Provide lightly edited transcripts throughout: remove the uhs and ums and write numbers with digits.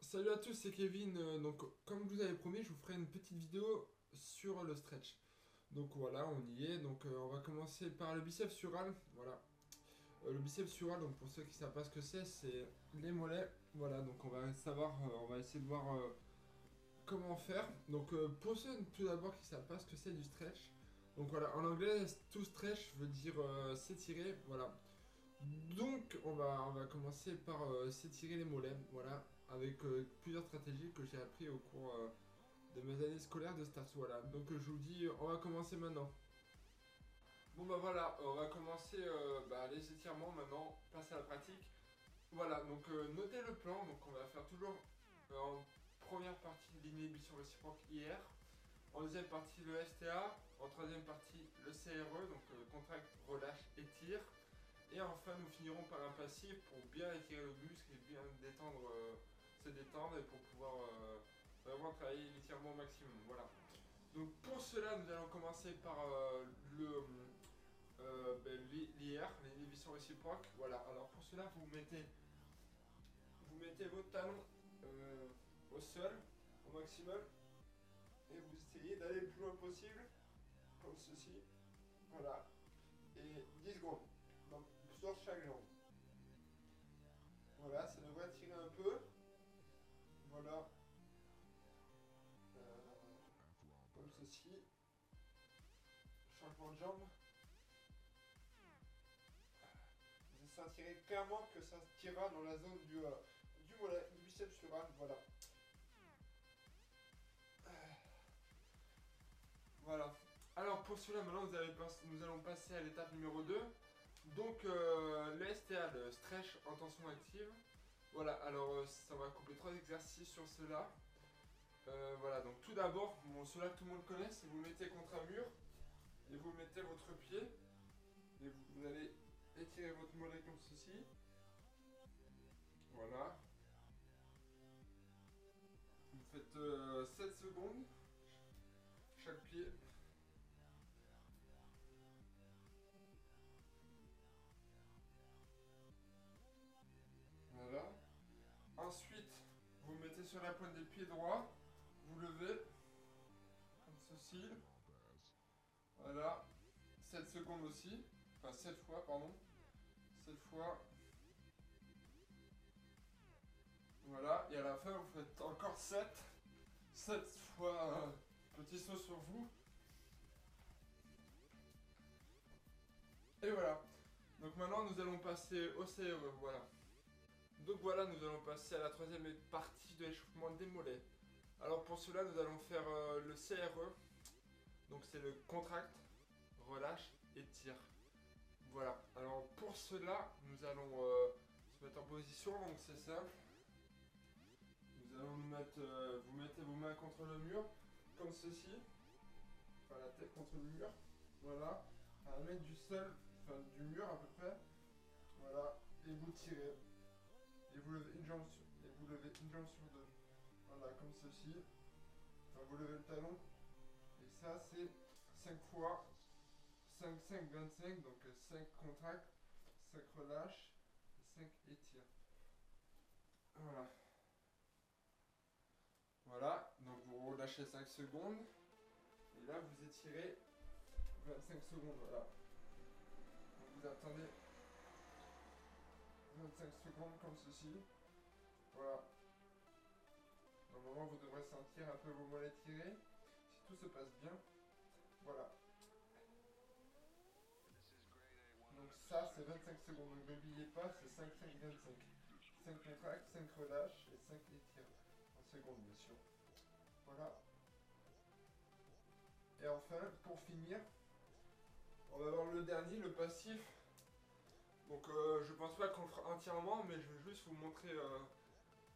Salut à tous, c'est Kevin. Donc, comme je vous avais promis, je vous ferai une petite vidéo sur le stretch. Donc voilà, on y est. Donc, on va commencer par le biceps sural. Voilà. Le biceps sural, donc pour ceux qui ne savent pas ce que c'est les mollets. Voilà, donc on va savoir, on va essayer de voir comment faire. Donc, pour ceux tout d'abord qui ne savent pas ce que c'est du stretch. Donc voilà, en anglais, to stretch veut dire s'étirer. Voilà. Donc, on va commencer par s'étirer les mollets, voilà, avec plusieurs stratégies que j'ai appris au cours de mes années scolaires de Stars, voilà. Donc, je vous dis, on va commencer maintenant. Bon, bah voilà, on va commencer les étirements maintenant, place à la pratique. Voilà, donc notez le plan, donc on va faire toujours en première partie l'inhibition réciproque IR, en deuxième partie le STA, en troisième partie le CRE, donc contracte, relâche, étire. Et enfin, nous finirons par un passif pour bien étirer le muscle et bien détendre, se détendre et pour pouvoir vraiment travailler l'étirement au maximum. Voilà. Donc pour cela, nous allons commencer par l'IR, l'inhibition réciproque. Voilà. Alors pour cela, vous mettez vos talons au sol au maximum et vous essayez d'aller le plus loin possible, comme ceci. Voilà. Et 10 secondes. Donc sur chaque jambe. Voilà, ça devrait tirer un peu. Voilà. Comme ceci. Changement de jambe. Vous sentirez clairement que ça tirera dans la zone du mollet, du biceps sural. Voilà. Voilà. Alors pour cela, maintenant, nous allons passer à l'étape numéro 2. Donc le STA, le stretch en tension active. Voilà, alors ça va couper 3 exercices sur cela. Voilà, donc tout d'abord, bon, cela que tout le monde connaît, c'est vous mettez contre un mur et vous mettez votre pied et vous allez étirer votre mollet comme ceci. Voilà. Vous faites 7 secondes chaque pied. Voilà. Ensuite, vous mettez sur la pointe des pieds droits, vous levez comme ceci. Voilà. 7 secondes aussi. Enfin 7 fois, pardon. 7 fois. Voilà. Et à la fin, vous faites encore 7. 7 fois petit saut sur vous. Et voilà. Donc maintenant, nous allons passer au CRE. Voilà. Donc voilà, nous allons passer à la troisième partie de l'échauffement des mollets. Alors pour cela, nous allons faire le CRE. Donc c'est le contracte, relâche et tire. Voilà. Alors pour cela, nous allons se mettre en position. Donc c'est simple. Nous allons nous mettre, vous mettez vos mains contre le mur, comme ceci. Enfin la tête contre le mur. Voilà. À 1 mètre du sol, enfin du mur à peu près. Voilà. Et vous tirez. Et vous levez une jambe sur deux. Voilà, comme ceci. Enfin, vous levez le talon. Et ça, c'est 5 fois 5, 5, 25. Donc 5 contracts, 5 relâches, 5 étire. Voilà. Voilà. Donc vous relâchez 5 secondes. Et là, vous étirez 25 secondes. Voilà. Donc vous attendez 25 secondes comme ceci. Voilà. Normalement, vous devrez sentir un peu vos mollets tirés. Si tout se passe bien. Voilà. Donc ça, c'est 25 secondes. Donc n'oubliez pas, c'est 5, 5, 25. 5 contracts, 5 relâches et 5 étires. En seconde, bien sûr. Voilà. Et enfin, pour finir, on va voir le dernier, le passif. Donc je pense pas qu'on le fera entièrement, mais je vais juste vous montrer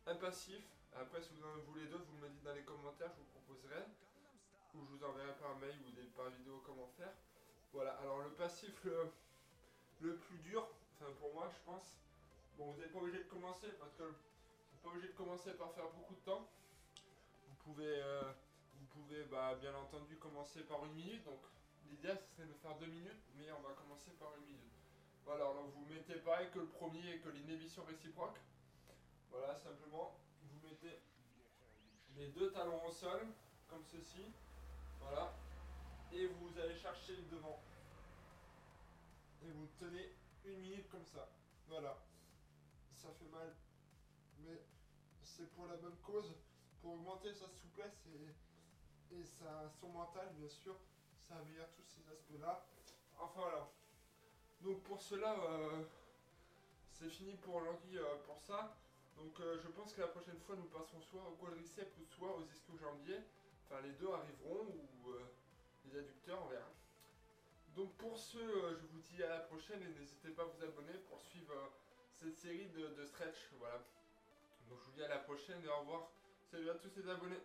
un passif. Après, si vous en voulez d'autres, vous me le dites dans les commentaires, je vous proposerai. Ou je vous enverrai par mail ou par vidéo comment faire. Voilà, alors le passif le plus dur, enfin pour moi je pense, bon vous n'êtes pas obligé de commencer parce que vous n'êtes pas obligé de commencer par faire beaucoup de temps. Vous pouvez bien entendu commencer par 1 minute, donc l'idéal ce serait de faire 2 minutes, mais on va commencer par 1 minute. Voilà, alors vous mettez pareil que le premier et que l'inhibition réciproque. Voilà, simplement vous mettez les deux talons au sol, comme ceci. Voilà. Et vous allez chercher le devant. Et vous tenez 1 minute comme ça. Voilà. Ça fait mal. Mais c'est pour la bonne cause. Pour augmenter sa souplesse et son mental, bien sûr. Ça améliore tous ces aspects-là. Enfin voilà. Donc pour cela, c'est fini pour aujourd'hui pour ça. Donc je pense que la prochaine fois nous passerons soit au quadriceps ou soit aux ischio-jambiers. Enfin les deux arriveront ou les adducteurs on verra. Donc pour ce, je vous dis à la prochaine et n'hésitez pas à vous abonner pour suivre cette série de stretch. Voilà. Donc je vous dis à la prochaine et au revoir. Salut à tous les abonnés.